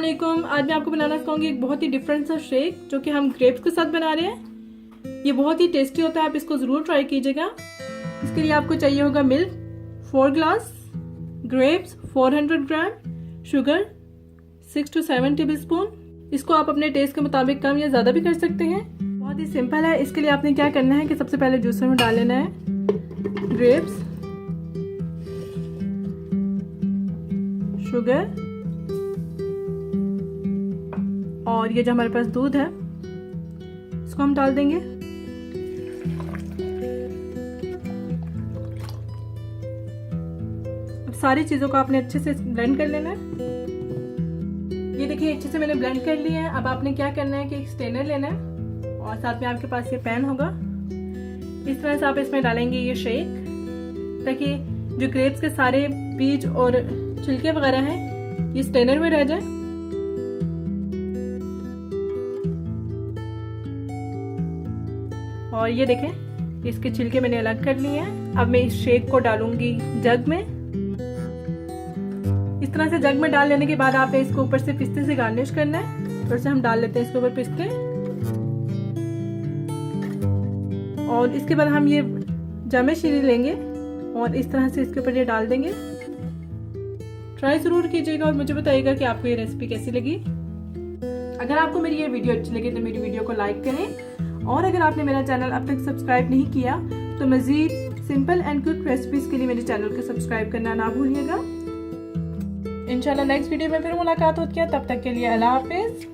अस्सलामुअलैकुम। आज मैं आपको बनाना सिखाऊंगी एक बहुत ही डिफरेंट सा शेक जो कि हम ग्रेप्स के साथ बना रहे हैं। ये बहुत ही टेस्टी होता है, आप इसको ज़रूर ट्राई कीजिएगा। इसके लिए आपको चाहिए होगा milk 4 glass, grapes 400 gram, sugar 6 to 7 tablespoon. इसको आप अपने टेस्ट के मुताबिक कम या ज़्यादा भी कर सकते हैं। बहुत ही सिंपल है। इसके लिए आपने क्या करना है कि सबसे पहले जूसर में डाल लेना है ग्रेप्स, शुगर और ये जो हमारे पास दूध है इसको हम डाल देंगे। अब सारी चीजों को आपने अच्छे से ब्लेंड कर लेना है। ये देखिए अच्छे से मैंने ब्लेंड कर लिया है। अब आपने क्या करना है कि एक स्ट्रेनर लेना है और साथ में आपके पास ये पैन होगा। इस तरह से आप इसमें डालेंगे ये शेक ताकि जो ग्रेप्स के सारे बीज और छिलके वगैरह हैं ये स्ट्रेनर में रह जाए। और ये देखें इसके छिलके मैंने अलग कर लिए हैं। अब मैं इस शेक को डालूंगी जग में। इस तरह से जग में डाल लेने के बाद आपने इसको ऊपर से पिस्ते से गार्निश करना है। थोड़ा सा हम डाल लेते हैं इसके ऊपर पिस्ते और इसके बाद हम ये जामे शीरी लेंगे और इस तरह से इसके ऊपर ये डाल देंगे। ट्राई जरूर कीजिएगा और मुझे बताइएगा कि आपको ये रेसिपी कैसी लगी। अगर आपको मेरी ये वीडियो अच्छी लगी तो मेरी वीडियो को लाइक करें और अगर आपने मेरा चैनल अब तक सब्सक्राइब नहीं किया तो मजीद सिंपल एंड क्विक रेसिपीज के लिए मेरे चैनल को सब्सक्राइब करना ना भूलिएगा। इंशाल्लाह नेक्स्ट वीडियो में फिर मुलाकात होती है। तब तक के लिए अल्लाह हाफिज।